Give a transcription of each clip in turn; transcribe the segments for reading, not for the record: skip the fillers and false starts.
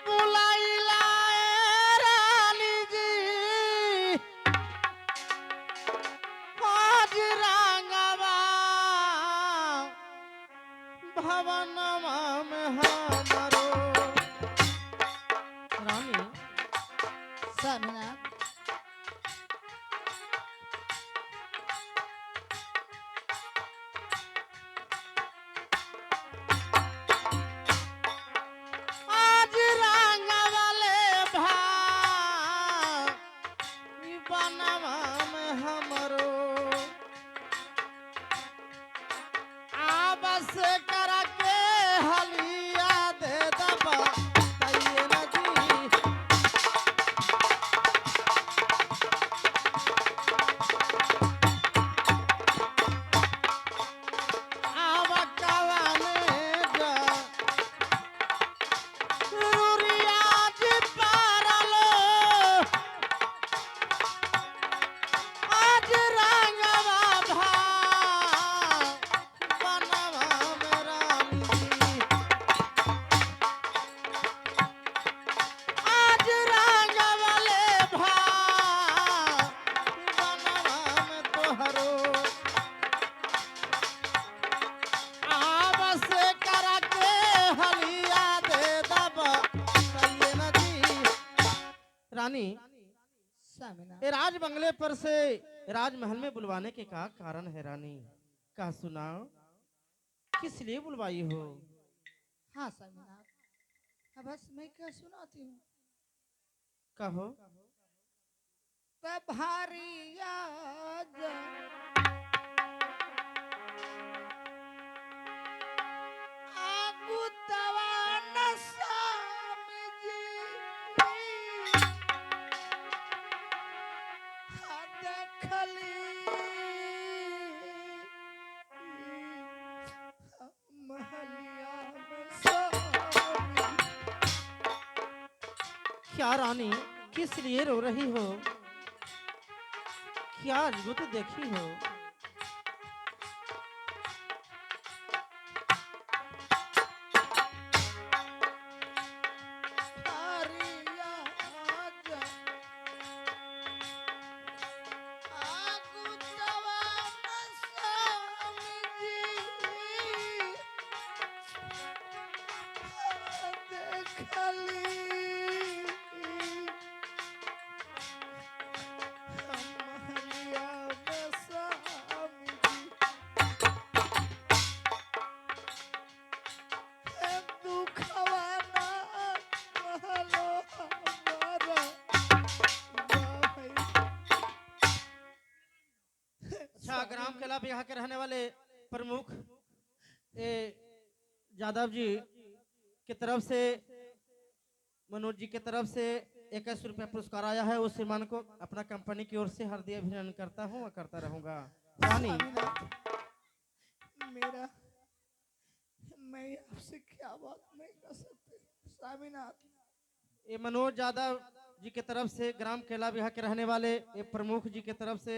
बुलाइला रानी जी आज रंगवा भवनवा में हमरो रानी स्वामीनाथ आज रंगवाले भाई बनवा में हमरो आबस करके हलिया दे दबा तइए नदी आब कवाने जा रुरियाज पारलो आज रंगवा भाई बनवा में रानी जी आज रंगवाले भाई बनवा में तोहरो आबस करके हलिया दे दबा तइए नदी रानी स्वामीनाथ ये राज बंगले पर से राजमहल में बुलवाने के का कारण है रानी कहा सुनाओ किस लिए बुलवाई हो हाँ स्वामीनाथ अब बस मैं क्या सुनाती हूँ कहो तब भारी याद आगु तवा न स्वामी जी देखली महलिया में स्वामी क्या रानी किस लिए रो रही हो क्या अद्भुत देखी हो भारी याद आगु तवा न स्वामी जी देखली महलिया में स्वामी जी दुखवा ना कहलो हमारा भाई अच्छा ग्राम केला बिहार के रहने वाले प्रमुख ए यादव जी की तरफ से मनोज जी की तरफ से 21 रुपया पुरस्कार आया है उस श्रीमान को अपना कंपनी की ओर से हार्दिक अभिनंदन करता हूँ और करता रहूंगा रानी स्वामीनाथ मेरा मैं आपसे क्या बात नहीं कर सकती स्वामीनाथ ये मनोज यादव जी की तरफ से ग्राम केला बिहार के रहने वाले ये प्रमुख जी की तरफ से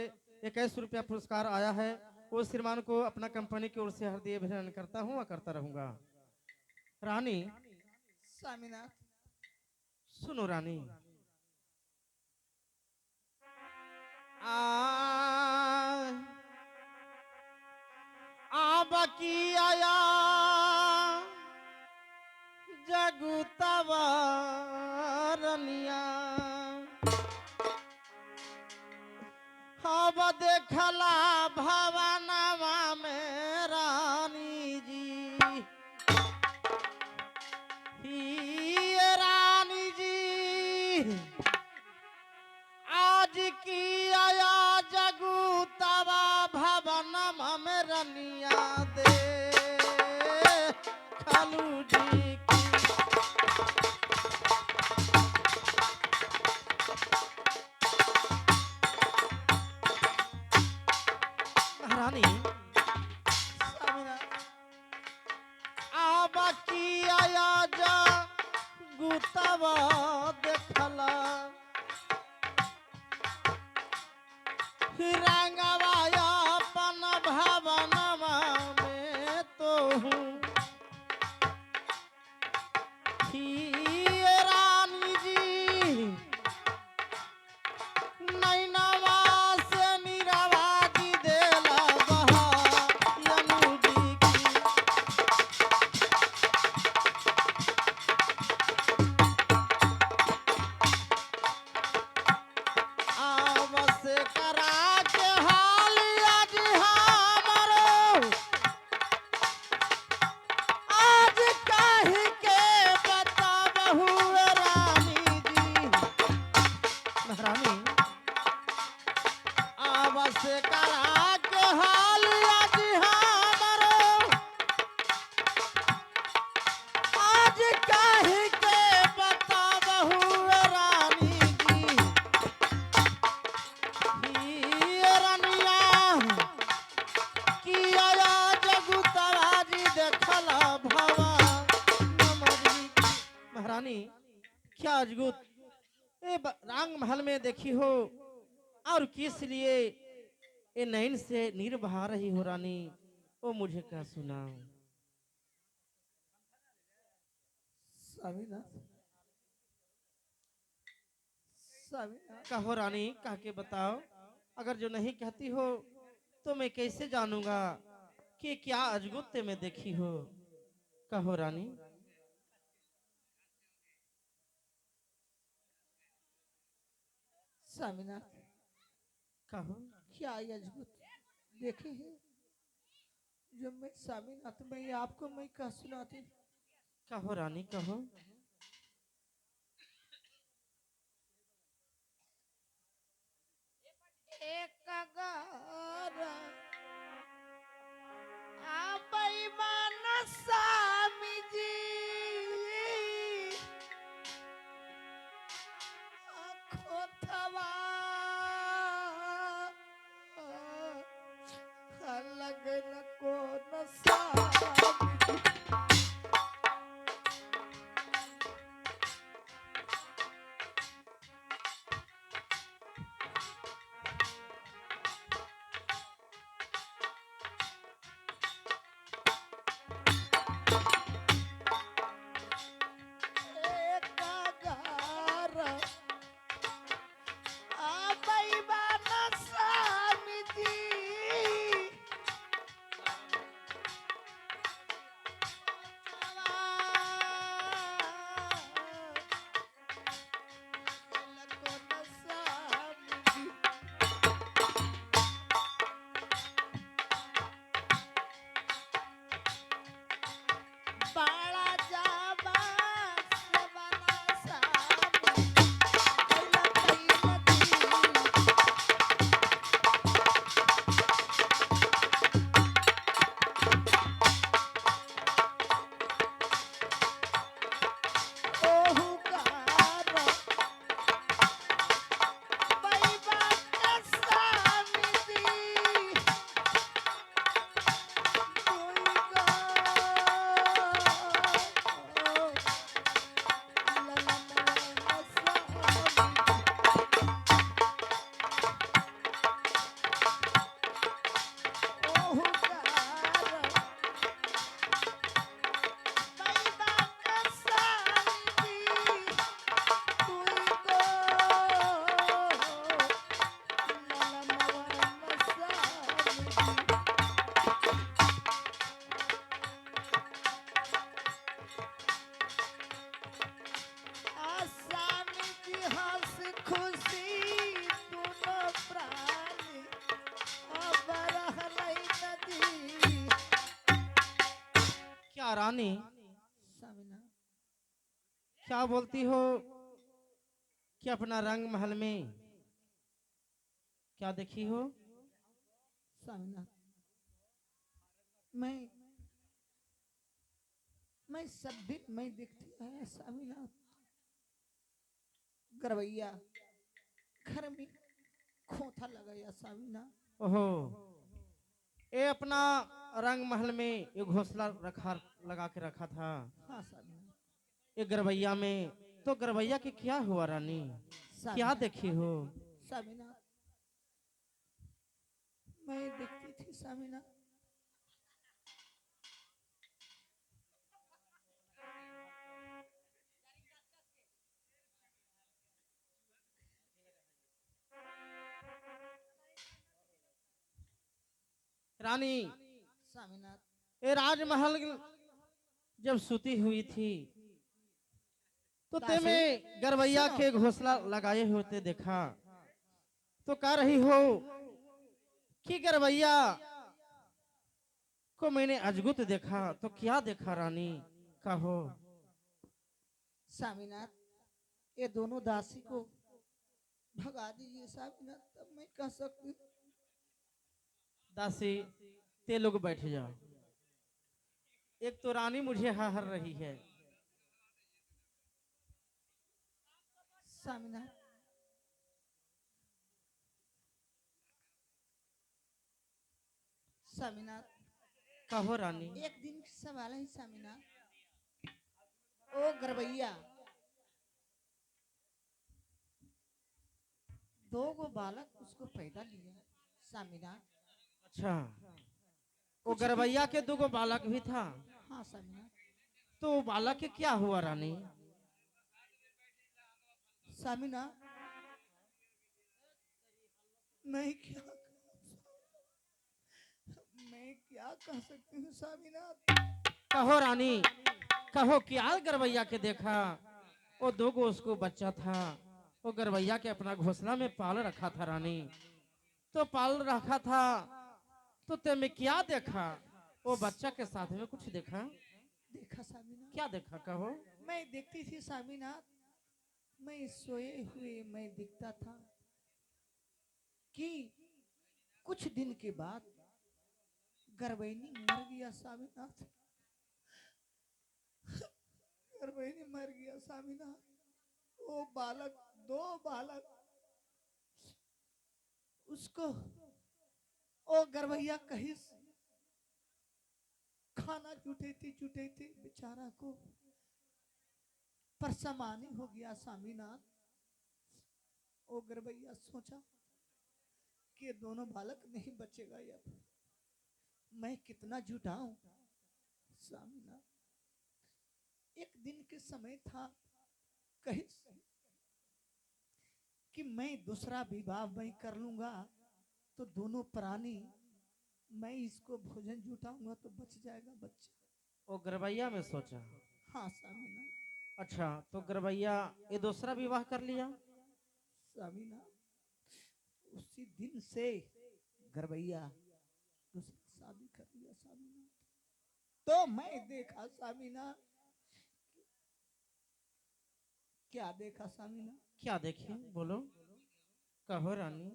21 रुपया पुरस्कार आया है उस श्रीमान को अपना कंपनी की ओर से हार्दिक अभिनंदन करता हूँ और करता रहूंगा रानी स्वामीनाथ सुनो रानी आ बाकी आया जगुतवा रनिया हब देखला भवनवा में रानी जी ही रानी जी आज की आया जगुतवा भवनवा में रनिया दे खालू जी की रानी स्वामीनाथ बाकी आया जा गुतवा देखला रंगवाया अपन भवनवा में तो हूँ ही रानी जी नैनवा से नीरवा जी देला बहा यनु जी की आवस करा के हाल आज हमरो आज काहे के बताबहु रानी जी महारानी आवस करा के हाल आज हमरो आज काहे के बताबहु रानी जी ही रनिया किया जगुतरा जी देखला भवा नमरी महारानी क्या अजगुत रांग महल में देखी हो और किस लिए ये नैन से नीर बहा रही हो रानी वो मुझे क्या सुनाओ स्वामीनाथ स्वामीनाथ कहो रानी कह के बताओ अगर जो नहीं कहती हो तो मैं कैसे जानूंगा कि क्या अजगुत्ते में देखी हो कहो रानी स्वामीनाथ कहो क्या ये अद्भुत देखे हैं जो मैं स्वामीनाथ मैं आपको मैं कह सुनाती कहो रानी कहो एक अगार आबई मान स्वामी जी खोथवा लगन को नसा रानी स्वामीनाथ क्या बोलती हो कि अपना रंग महल में क्या देखी हो स्वामीनाथ मैं सब दिन मैं देखती है स्वामीनाथ गरवैया घर में खोथा लगाया स्वामीनाथ ओहो ये अपना रंग महल में ये घोंसला रखा लगा के रखा था हाँ स्वामीनाथ ये गरबैया में तो गरबैया के क्या हुआ रानी क्या देखी हो स्वामीनाथ मैं देखती थी स्वामीनाथ रानी स्वामीनाथ ये राजमहल जब सुती हुई थी तो ते दासी, में गरबैया सुनो। के घोंसला लगाए होते देखा तो कह रही हो कि गरबैया को मैंने अजगुत देखा तो क्या देखा रानी कहो। स्वामीनाथ ये दोनों दासी को भगा दीजिए स्वामीनाथ, तब मैं कह सकती हूँ। दासी ते लोग बैठ जाओ। एक तो रानी मुझे हर रही है। स्वामीनाथ स्वामीनाथ कहो रानी। एक दिन की सवाल है स्वामीनाथ। ओ गरबैया दो गो बालक उसको पैदा लिया स्वामीनाथ। अच्छा वो गरबैया के दो बालक भी था हाँ स्वामीनाथ। तो वो बालक के क्या हुआ रानी। स्वामीनाथ मैं क्या कह सकती हूँ स्वामीनाथ। कहो रानी कहो क्या गरबैया के देखा। वो दो गो उसको बच्चा था वो गरबैया के अपना घोंसला में पाल रखा था रानी। तो पाल रखा था तो तुम्हें क्या देखा। वो बच्चा के साथ में कुछ देखा। देखा स्वामीनाथ, क्या देखा कहो। मैं देखती थी स्वामीनाथ, मैं सोए हुए मैं दिखता था कि कुछ दिन के बाद गर्भवती मर गया स्वामीनाथ। गर्भवती मर गया स्वामीनाथ। वो बालक दो बालक उसको ओ गर्भैया कहीं से खाना जुटे थे बेचारा को परसमानी हो गया स्वामीनाथ। ओ गर्भैया सोचा कि ये दोनों बालक नहीं बचेगा, अब मैं कितना जुटाऊं स्वामीनाथ। एक दिन के समय था कहीं कि मैं दूसरा विवाह मैं कर लूंगा तो दोनों प्राणी मैं इसको भोजन जुटाऊंगा तो बच जाएगा बच्चा। वो गरबैया में सोचा। हाँ स्वामीनाथ। अच्छा तो गरबैया ये दूसरा विवाह कर लिया। स्वामीनाथ उसी दिन से गरबैया दूसरी शादी कर लिया स्वामीनाथ। तो मैं देखा स्वामीनाथ, क्या देखा स्वामीनाथ। क्या देखे बोलो कहो रानी।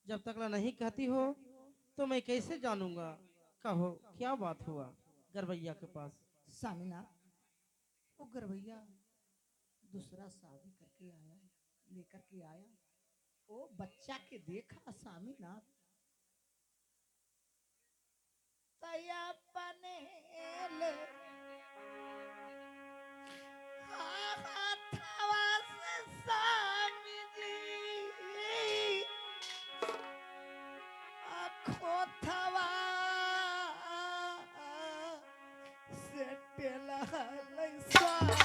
जब तक ला नहीं कहती हो तो मैं कैसे जानूंगा। कहो क्या बात हुआ गरबैया के पास। स्वामीनाथ वो गरबैया दूसरा शादी करके आया, लेकर के आया। वो बच्चा के देखा स्वामीनाथ, तया पनेल हाथवा से स्वामी जी खोथवा से टेला लई स्वामी।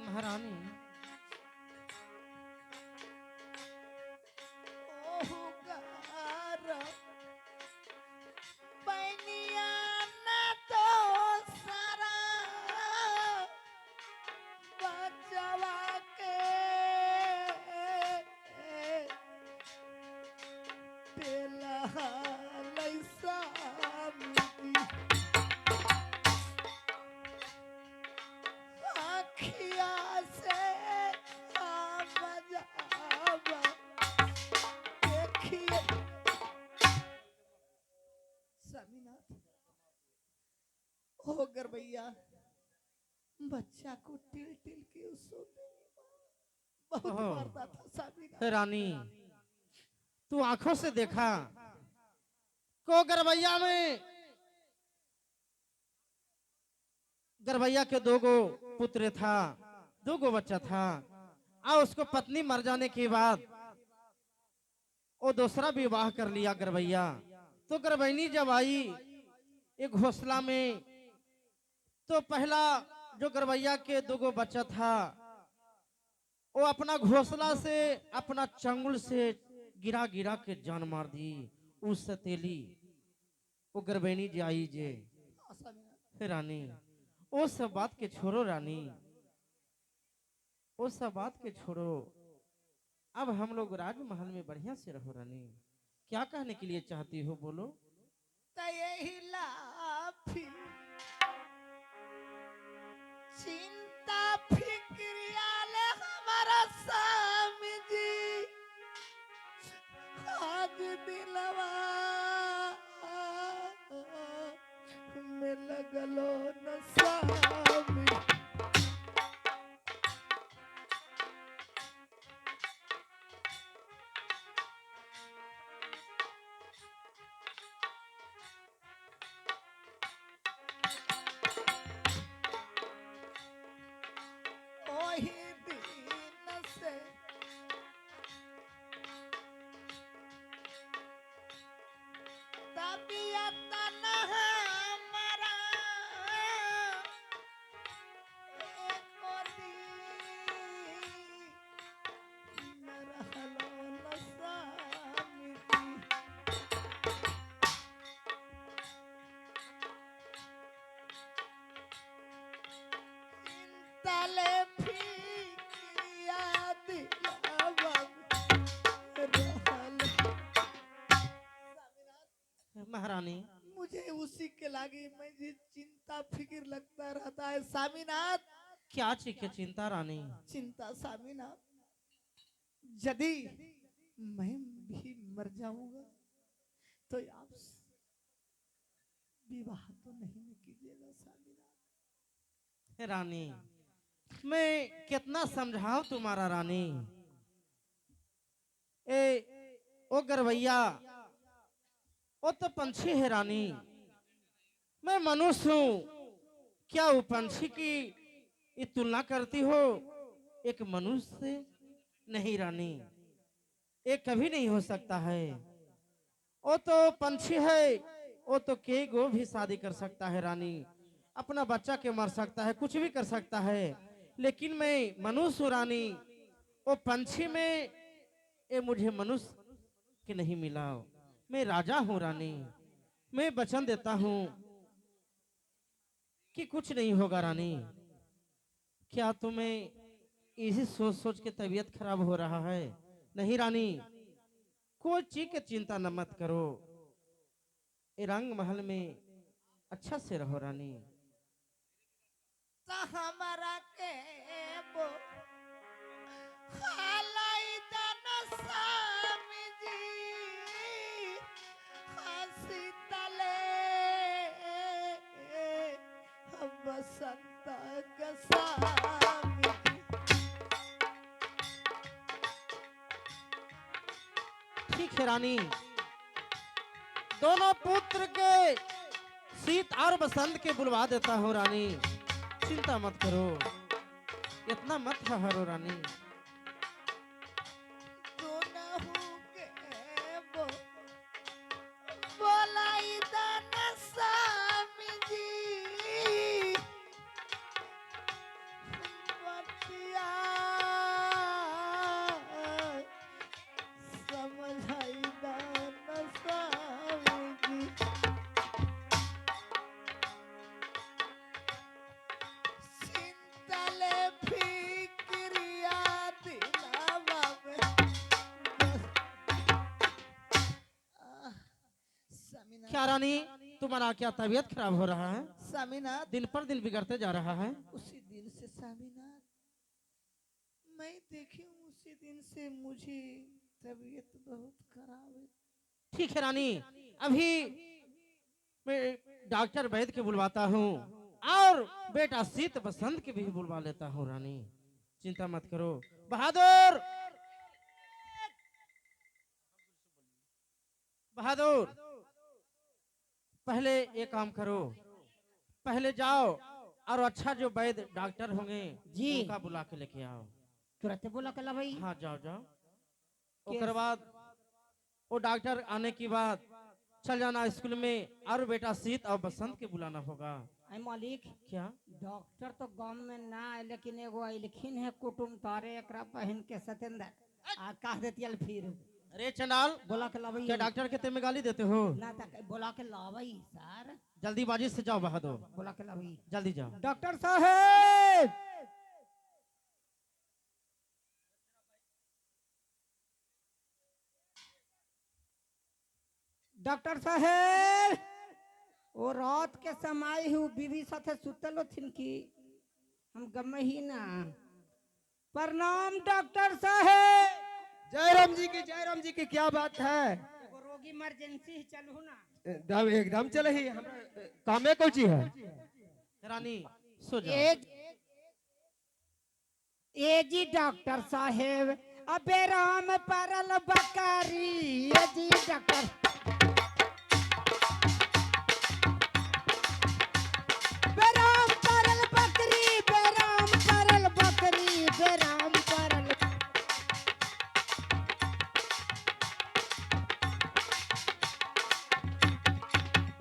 महारानी ओहुगार पैनिया न तो सारा बचवा के तेला लैसा आखिया से मजावा देखिए स्वामीनाथ। हो गरबैया बच्चा को टिल टिल के उसको बहुत ओहो। मारता था स्वामीनाथ। हे रानी तू आंखों से देखा को गरबैया में गरबैया के दो गो पुत्र था दो गो बच्चा था और उसको पत्नी मर जाने के बाद वो दूसरा विवाह कर लिया गरबैया। तो गर्भैनी जब आई एक घोंसला में, तो पहला जो गरबैया के दो बच्चा था वो अपना घोंसला से अपना चंगुल से गिरा गिरा के जान मार दी। उस सतेली वो गर्भैनी जी आई जे। हाँ स्वामीनाथ। हे रानी, वो सब बात के छोड़ो रानी, वो सब बात के छोड़ो। अब हम लोग राजमहल में बढ़िया से रहो रानी। क्या कहने के लिए चाहती हो बोलो। तो यही लाफी चिंता फिक्रियाले हमारा स्वामी जी आज दिलवा में लगलो न स्वामी। ओही दिन से तबीयत न हमारा एको दिन न रहलो न स्वामी जी। तले फिक्रिया दिलावा में रहल। महारानी, मुझे उसी के लागे मुझे चिंता फिक्र लगता रहता है स्वामीनाथ। क्या चीज की चिंता रानी। चिंता स्वामीनाथ, यदि मैं भी मर जाऊंगा तो आप विवाह तो नहीं न कीजिएगा स्वामीनाथ। हे रानी, मैं कितना समझाऊं तुम्हारा रानी। ए ओ गरवैया, वो तो पंछी है रानी, मैं मनुष्य हूँ। क्या वो पंछी की ये तुलना करती हो एक मनुष्य से? नहीं रानी, ये कभी नहीं हो सकता है। वो तो पंछी है, वो तो के गो भी शादी कर सकता है रानी, अपना बच्चा के मर सकता है, कुछ भी कर सकता है। लेकिन मैं मनुष्य हूँ रानी। वो पंछी में ये मुझे मनुष्य के नहीं मिला। मैं राजा हूँ रानी, मैं वचन देता हूँ कि कुछ नहीं होगा रानी। क्या तुम्हें इसी सोच सोच के तबीयत खराब हो रहा है? नहीं रानी, कोई चीज की चिंता न मत करो। ये रंग महल में अच्छा से रहो रानी। तो हमारा के वो हालाई जन स्वामी जी हंसी तले बसंत का स्वामी जी। ठीक है रानी, दोनों पुत्र के शीत और बसंत के बुलवा देता हूँ रानी। चिंता मत करो, इतना मत हरो रानी। दोनों के वो बोलाई दन स्वामी जी बतिया समझाई दन स्वामी जी। चिंतले फिक्रिया दिलावा में स्वामीनाथ। क्या रानी, तुम्हारा क्या तबीयत खराब हो रहा है? स्वामीनाथ, दिन पर दिन बिगड़ते जा रहा है। उसी दिन से स्वामीनाथ मैं देखी हूँ, उसी दिन से मुझे तबीयत बहुत खराब है। ठीक है रानी, अभी मैं डॉक्टर वैद्य के बुलवाता हूँ और बेटा शीत बसंत के भी बुलवा लेता हूँ रानी। चिंता मत करो। बहादुर, बहादुर, पहले एक काम करो, पहले जाओ और अच्छा जो वैद्य डॉक्टर होंगे जी। उनका बुला के लेके आओ। तुरंत बोला कला भाई। हाँ जाओ जाओ। उसके बाद वो डॉक्टर आने के बाद चल जाना स्कूल में और बेटा शीत और बसंत के बुलाना होगा। आई मालिक क्या? डॉक्टर तो गांव में ना आए, लेकिन एगो अइलखिन है कुटुम तारे एकरा पहन के सतेंद्र आ कह देतियल फिर अरे चंडाल, बोला के लावई क्या डॉक्टर के तेरे में गाली देते हो? ना तक बोला के लावई सर, जल्दीबाजी से जाओ बहादुर, बोला के लावई जल्दी जाओ। डॉक्टर साहेब, डॉक्टर साहेब, वो रात के समय ही बीवी साथे सुतल थिन की हम गम ही ना। प्रणाम डॉक्टर साहेब। जय राम जी की क्या बात है? एगो रोगी इमरजेंसी चलू ना। एकदम चले ही कामे कोची है। रानी सो जाओ। ए जी डॉक्टर साहेब, अबे राम परल बकरी। ए जी डॉक्टर, बेराम परल बकरी, बेराम परल बकरी, बेराम परल।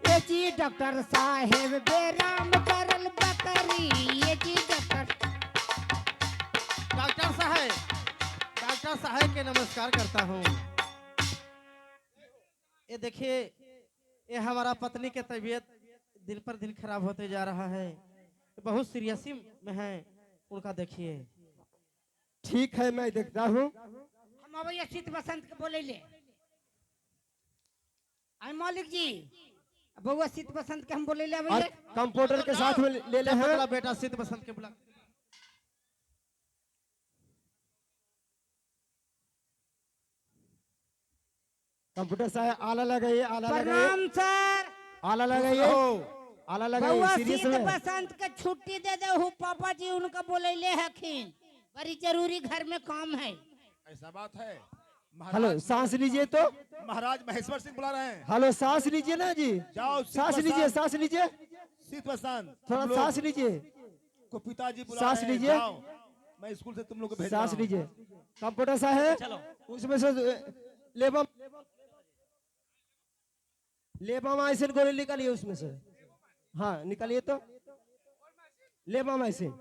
ए जी डॉक्टर साहेब, बेराम परल बकरी। ए जी डॉक्टर, डॉक्टर साहब के नमस्कार करता हूँ। ये देखिए, ये हमारा पत्नी की तबीयत दिन पर दिन खराब होते जा रहा है, बहुत सीरियसी में है, उनका देखिए। ठीक है मैं देखता हूँ। हम अवैया शीत बसंत के बोले ले। आई मालिक जी, बउआ शीत बसंत के हम बोले ले और अवैया। कंप्यूटर के साथ में ले ले हैं। बेटा शीत बसंत के बुला। कंप्यूटर साहब आला लगाइए, आला लगाइए, प्रणाम सर। आला लगाइए, आला लगाइए। बउआ सीरियस शीत में बसंत के छुट्टी दे दे हूँ, पापा जी उनका बोले ले हखिन, बड़ी जरूरी घर में काम है। ऐसा बात है। हेलो सांस लीजिए तो। महाराज महेश्वर सिंह बुला रहे हैं। हेलो सांस लीजिए ना जी। जाओ सांस लीजिए, सांस लीजिए, शीत बसंत थोड़ा तुम लोग सांस लीजिए, को पिताजी बुला सांस रहे हैं। लीजिए। जाओ, मैं स्कूल से तुम लोग को भेज रहा सांस हूं। लीजिए। कंप्यूटर साहब उसमें से लेबम लेबामाइसिन गोली निकालिए उसमें से। हाँ निकालिए तो, लेबामाइसिन।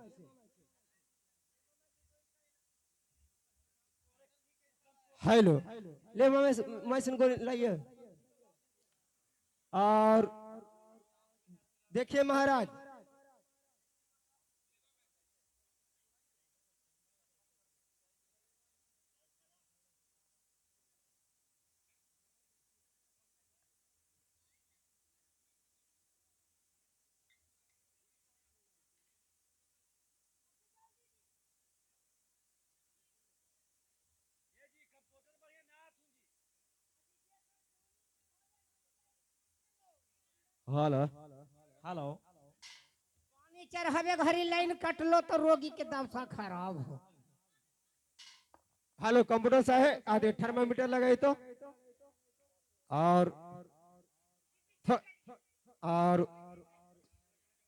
हेलो, लेबामाइसिन गोली लाइए। और देखिए महाराज, हेलो हेलो, पानी चढ़ावे घरी लाइन कटलो तो रोगी के दशा खराब हो। हेलो कंप्यूटर साहब आधे थर्मामीटर लगाए तो। और और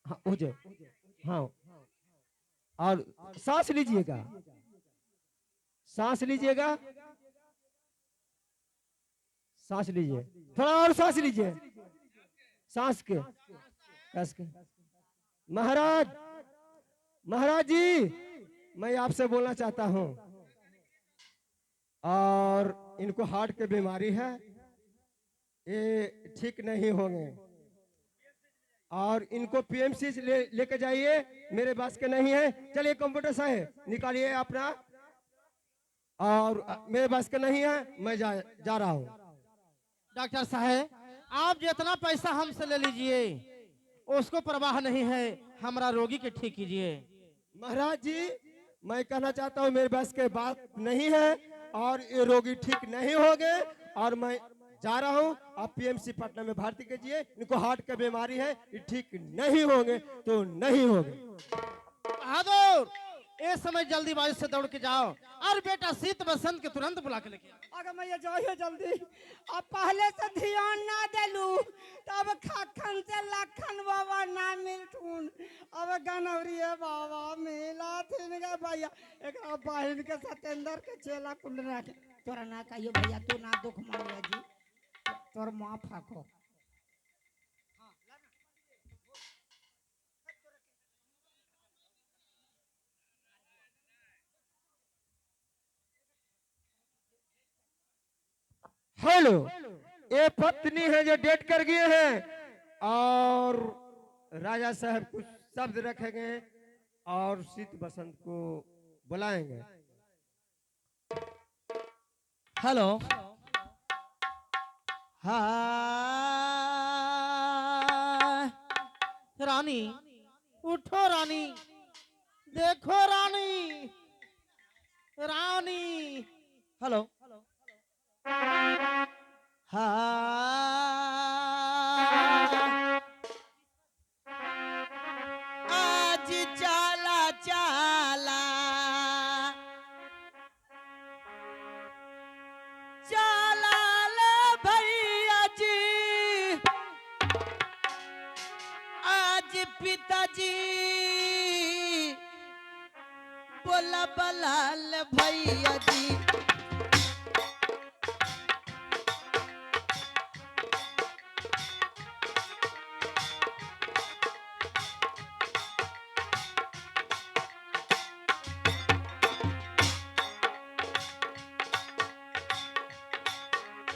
हाँ हो जाए। हाँ और सांस लीजिएगा, सांस लीजिएगा, सांस लीजिए, थोड़ा और सांस लीजिए, सांस के कस के। महाराज, महाराज जी मैं आपसे बोलना चाहता हूं, और इनको हार्ट की बीमारी है, ये ठीक नहीं होंगे, और इनको पीएमसी से लेके जाइए, मेरे पास के नहीं है। चलिए कंप्यूटर साहब निकालिए अपना, और मेरे पास के नहीं है, मैं जा रहा हूँ। डॉक्टर साहब आप जितना पैसा हमसे ले लीजिए उसको परवाह नहीं है, हमारा रोगी के ठीक कीजिए। महाराज जी मैं कहना चाहता हूँ मेरे पास के बात नहीं है, और ये रोगी ठीक नहीं होंगे, और मैं जा रहा हूँ। आप पीएमसी पटना में भर्ती कीजिए, इनको हार्ट की बीमारी है, ये ठीक नहीं होंगे तो नहीं होंगे। बहादुर इस समय जल्दीबाजी से दौड़ के जाओ और बेटा शीत बसंत के तुरंत बुला के लेके आओ। अगर मैं ये जाइए जल्दी, अब पहले से ध्यान ना देलू तब खखन से लखन बाबा ना मिलथुन, अब गनौरी बाबा मिला थिन गे भैया। एक बहन के सतेंद्र के चेला कुंडरा के तोरा ना कहियो भैया, तू ना दुख मानिया जी, तोर माँ फाको हेलो, ये पत्नी है जो डेट कर गए हैं, और राजा साहब कुछ शब्द रखेंगे और शीत बसंत को बुलाएंगे। हेलो। रानी उठो रानी, देखो रानी, रानी। हेलो। आज चाला चाला चाला ले भैया जी, आज पिताजी बोला बलाल भैया जी।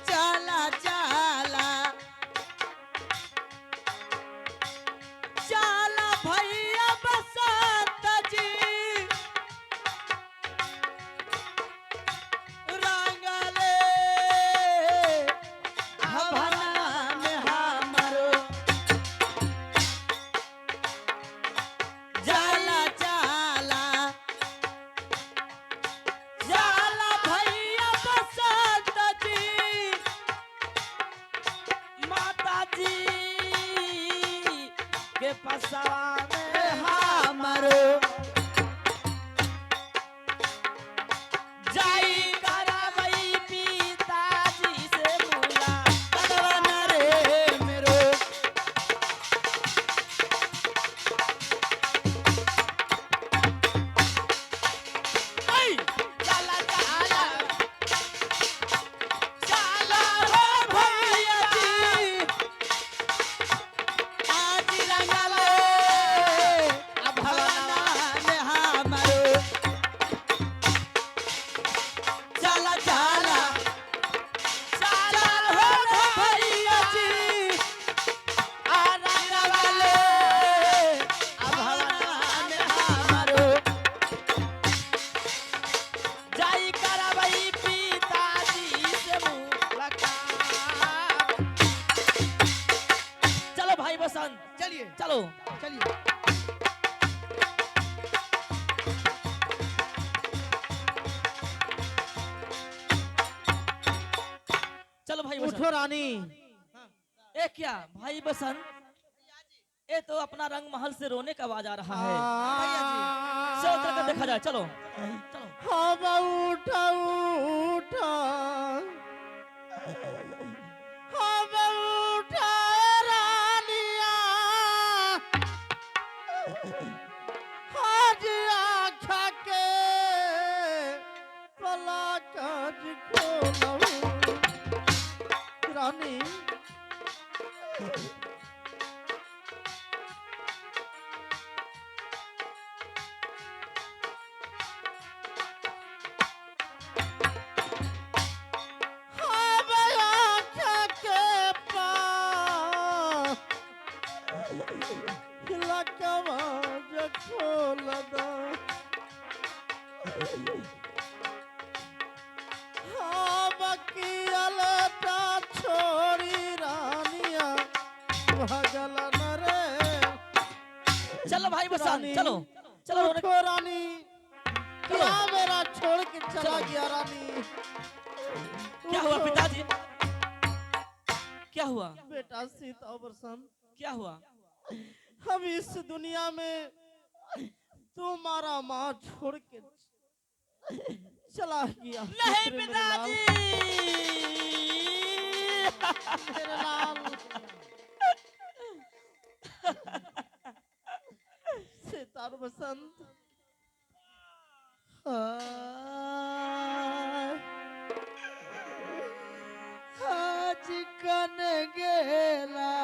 चाला चाला चाला भैया बसंत जी, रंगले भवन हमरो। चाला चाला चाला भैया बसंत जी, माता जी के पसवा में हमरो। जाई करावई पिताजी से मुलाकात रे मेरो। ऐ चाला चाला चाला हो भैया जी, आज रंगले भवना में हमरो। चाला चाला चाला हो भैया जी, आज रंगले भवना में हमरो। जाई करवई पिताजी से मुलाकात। चलो भाई बसंत, चलिए चलो। चलिए। चलो भाई उठो बसंत। रानी। ए क्या भाई बसंत, ये तो अपना रंग महल से रोने का आवाज आ रहा है। चलो चल कर देखा जाए, चलो चलो। अब उठो उठो, अब उठो रानिया, आज आँख के पलक खोलूं। रानी अब आँख के पास लकवा जो खोल दो। बकियलता छोड़ी रानिया भगल न रे। चलो भाई बसंत, रानी, चलो चलो रोने। उठो रानी, क्या मेरा छोड़ के चला चलो। गया रानी। क्या हुआ उठो। पिताजी, क्या हुआ, बेटा सीता और बसंत, क्या हुआ? हम इस दुनिया में तुम्हारा माँ छोड़ के चला गया। नहीं मेरे लाल, पिताजी। मेरे लाल। सीता और बसंत, आज कन गेला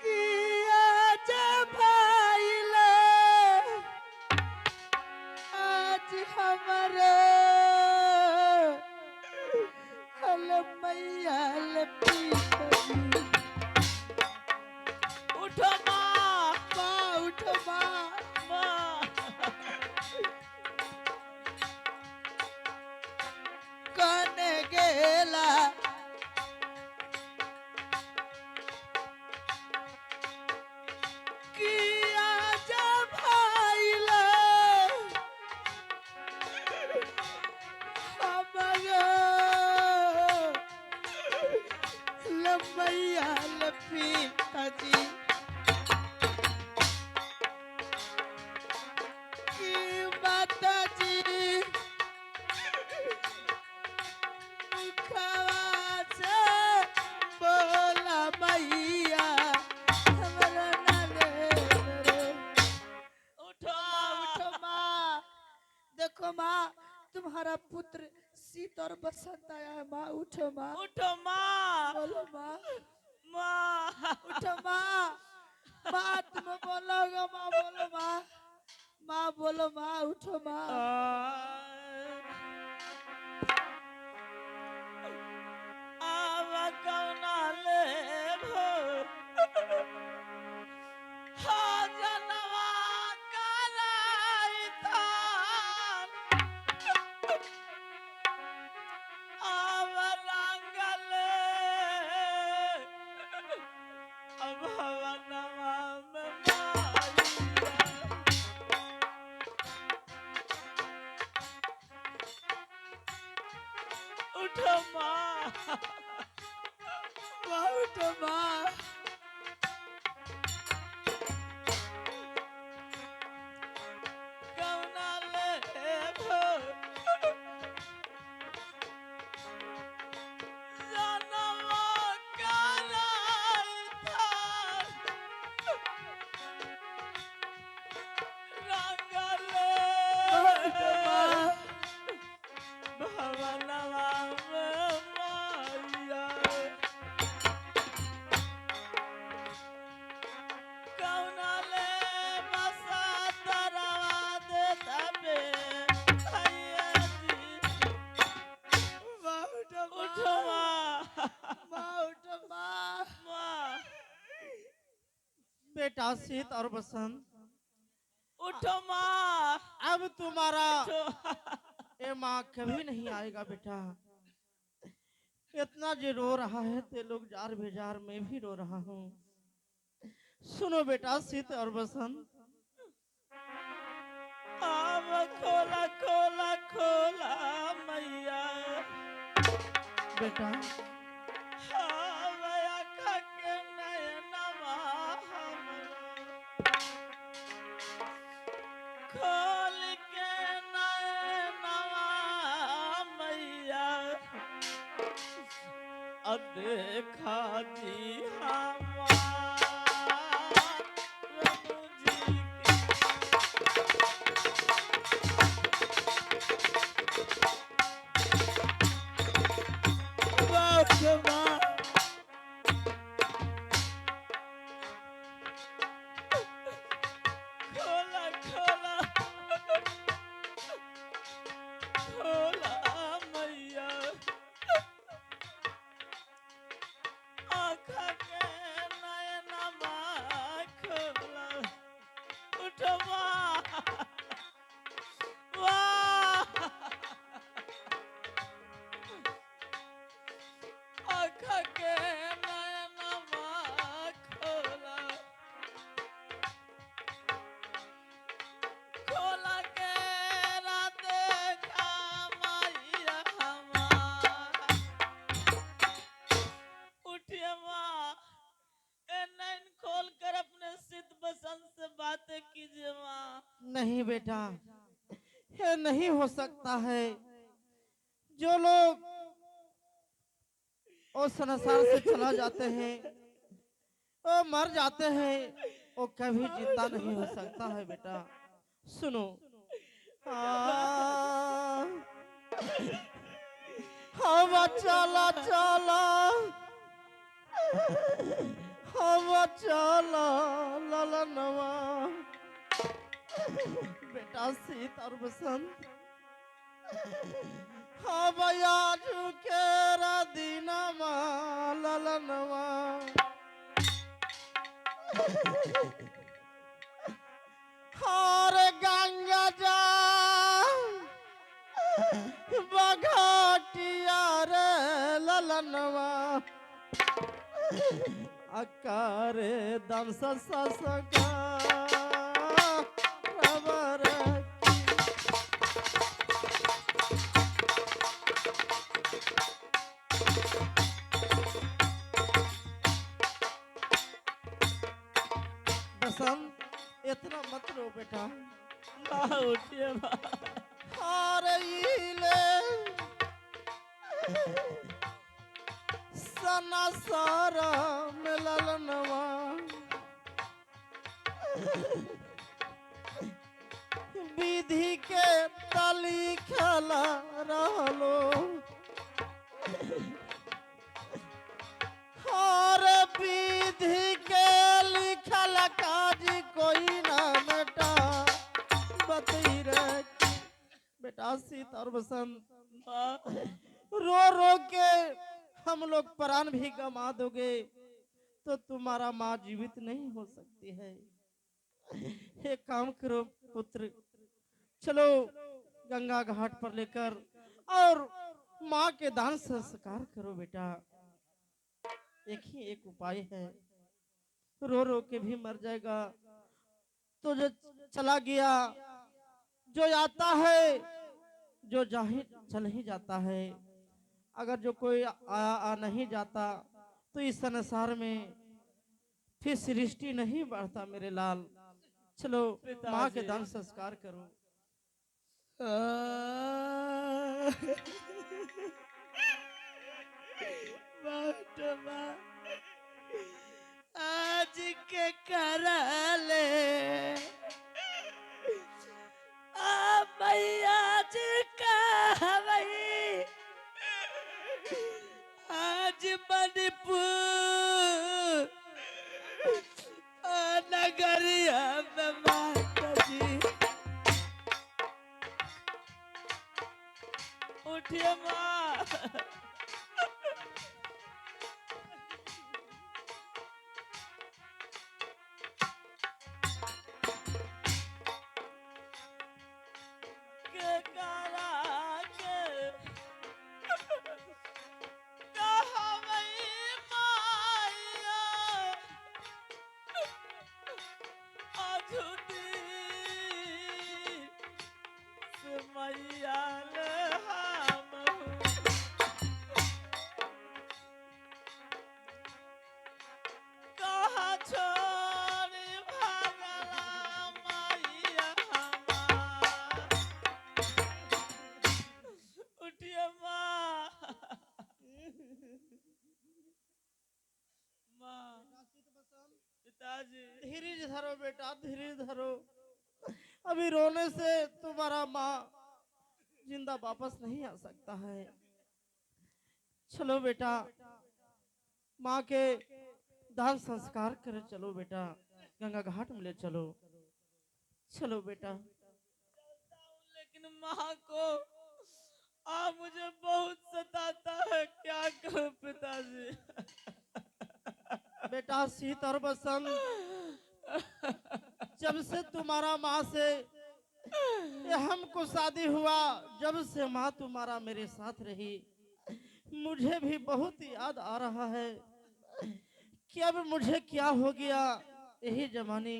किया जब भाईले, आज हमारे तुम्हारा पुत्र शीत और बसंत आया है। माँ उठो माँ, उठो माँ, बोलो माँ, माँ, उठो माँ, माँ तुम बोलोगे माँ, बोलो माँ, माँ बोलो माँ, उठो माँ। आवा कौना लेबो हाँ जनवा कराई थान आवा रंगले अब हवनवा में मारिया उठो माँ, माँ उठो माँ, कौना लेबो जनवा कराई थान रंगले उठो माँ, भवनवा में मारिया कौना ले बसा तरवा दे तबे भैया जी माँ उठो उठो माँ, माँ, माँ उठो माँ, माँ बेटा शीत और बसंत, उठो माँ, अब तुम्हारा उठो ये माँ कभी नहीं आएगा बेटा। इतना जो रो रहा है ते लोग जार बेजार मैं भी रो रहा हूँ। सुनो बेटा शीत और बसंत, अब खोला खोला खोला मैया बेटा हवया के नयनवा हमरो खोल के नयनवा मैया अब देखा जी हमार प्रभु जी के माँ उठो माँ, खोला खोला खोला मैया आँख के नयनमा खोला उठो वाह वाह आँख के नयनमा खोला खोला के रात खा मैया हमार उठिए माँ ए नैन खोल कर अपने सिद्ध बसंत से बातें कीजिए माँ नहीं बेटा, ये नहीं हो सकता है। जो लोग उस संसार से चला जाते हैं, वो मर जाते हैं, वो कभी जिंदा नहीं हो सकता है बेटा। सुनो हम चला चला हम चला ललनवा बेटा शीत और बसंत हम आज के दिनमा ललनवा हर गंगा जा बघाटिया रे ललनवा अकारे दम ससका रबर बसंत इतना मत रो बेटा। माँ उठिए माँ हारे ले सना सारा मिललनवा विधि के तली खेला रहलो और विधि के लिखल काज कोई ना बेटा बतई रे बेटा सीत और बसंत रो रो के हम लोग प्राण भी गंवा दोगे तो तुम्हारा माँ जीवित नहीं हो सकती है। एक काम करो पुत्र, चलो गंगा घाट पर लेकर और माँ के दान संस्कार करो बेटा। एक ही एक उपाय है, रो रो के भी मर जाएगा तो जो चला गया, जो आता है जो जाहि चल ही जाता है। अगर जो कोई आ नहीं जाता तो इस संसार में फिर सृष्टि नहीं बढ़ता मेरे लाल। चलो माँ के दान संस्कार करो। आज के करले मैया जी का हवई आज मणिपुर नगरिया में माता जी उठिए माँ। धीरे धरो बेटा, धीरे धरो। अभी रोने से तुम्हारा माँ जिंदा वापस नहीं आ सकता है। चलो बेटा, माँ के दान संस्कार करे चलो बेटा, गंगा घाट में ले चलो। चलो बेटा। लेकिन माँ को मुझे बहुत सताता है, क्या करूं पिताजी। बेटा सीत और बसंत, जब से तुम्हारा माँ से ये हमको शादी हुआ, जब से माँ तुम्हारा मेरे साथ रही, मुझे भी बहुत याद आ रहा है कि अब मुझे क्या हो गया। यही जमानी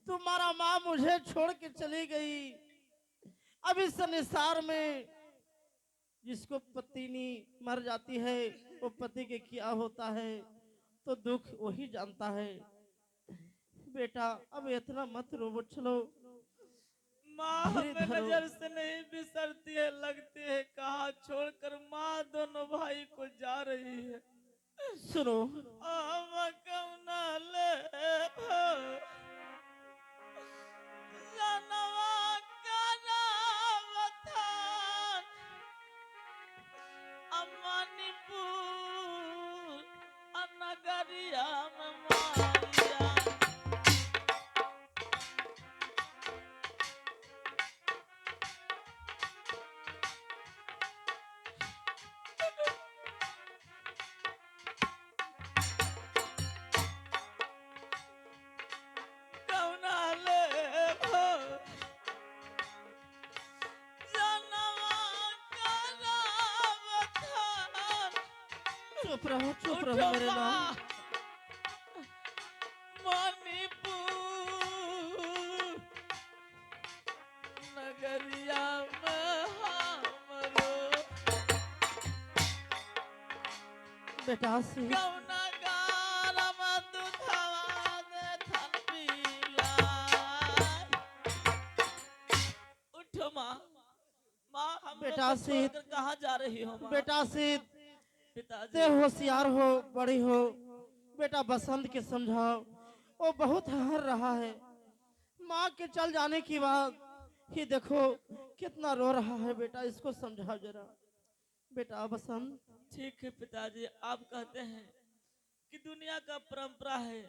तुम्हारा माँ मुझे छोड़ के चली गई। अब इस संसार में जिसको पत्नी मर जाती है, वो पति के क्या होता है तो दुख वही जानता है। बेटा अब इतना मत रो, चलो। माँ हमें नजर से नहीं बिसरती है, लगती है कहाँ छोड़कर माँ दोनों भाई को जा रही है। सुनो चुप रहो मेरे लाल। मणिपुर नगरिया में हमरो बेटा सी बेटा सीत कहाँ जा रही हो माँ? बेटा सीत पिताजी ते होशियार हो, बड़ी हो। बेटा बसंत के समझाओ, वो बहुत हर रहा है। माँ के चल जाने की बात ये देखो कितना रो रहा है बेटा, इसको समझाओ जरा। बेटा बसंत, ठीक है पिताजी, आप कहते हैं कि दुनिया का परंपरा है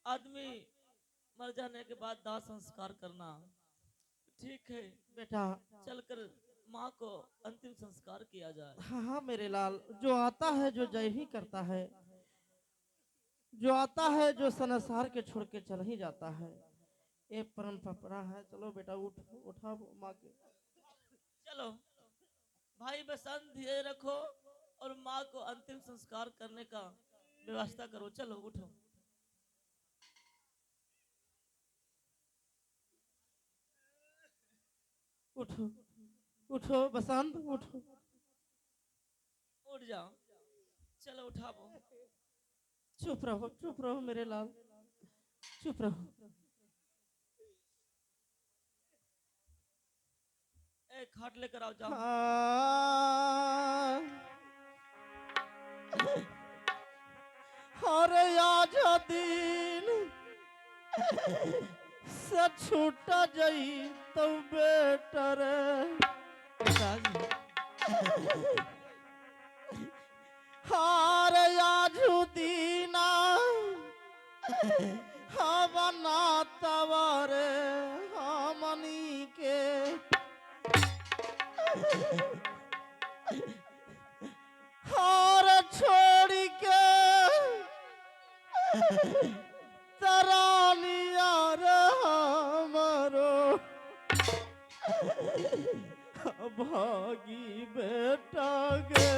आदमी मर जाने के बाद दाह संस्कार करना। ठीक है, बेटा चलकर माँ को अंतिम संस्कार किया जाए। हाँ हाँ मेरे लाल, जो आता है जो जय ही करता है, जो आता है जो संसार के छोड़ के चल ही जाता है, ये परंपरा है। चलो बेटा उठ, उठा माँ के। चलो भाई बसंत धीरे रखो और माँ को अंतिम संस्कार करने का व्यवस्था करो। चलो उठो। उठो उठो बसंत उठो। उठ जाओ, चलो उठाओ। चुप रहो मेरे लाल, चुप रहो। एक खाट लेकर आओ, जाओ। हाँ। अरे आज दिन से छूटा जाई तो बेटर हार आज दीना हवना तवारे हमनी के हार छोड़ के तरानिया रे हमरो भागी बेटा गे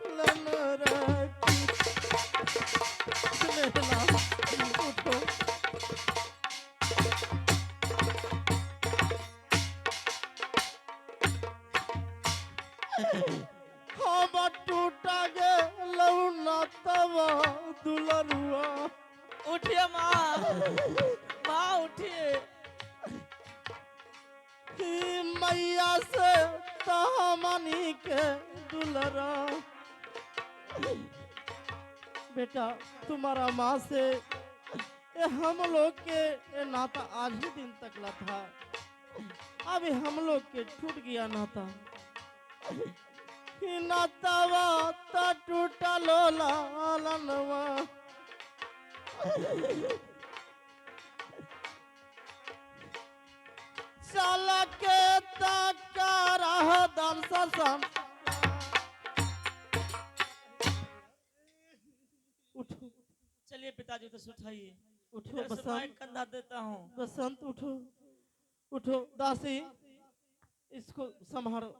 लन रखी। उठो हम टूटा गे लौना तवा दुलरुआ। उठिए माँ, माँ उठिए। ही मैया से तमनी के दुलरा। बेटा तुम्हारा माँ से ये हम लोग के ये नाता आज ही दिन तक ला था, अभी हम लोग के टूट गया नाता। ही नातावा ता टूटा लोला लनवा। चल के तकारा दान ससन। उठो चलिए पिताजी तो उठाइए। उठो इधर से मैं बसंत, कंधा देता हूँ। बसंत उठो उठो। दासी इसको संभालो,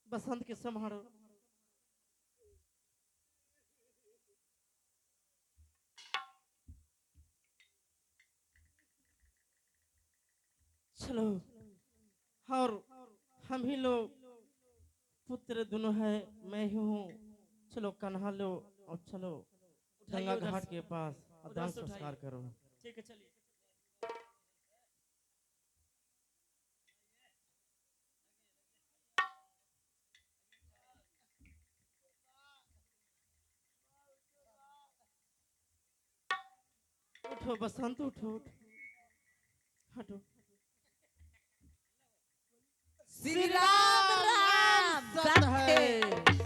बसंत के संभालो। चलो और हम ही लोग पुत्र दोनों है, मैं ही हूँ। चलो कन्हा लो और चलो उठाइए गंगा उधर घाट से। के पास उधर दान से संस्कार उठाइए। करो। ठीक है चलिए। उठो बसंत उठो, उठो हटो। श्री राम राम सत है।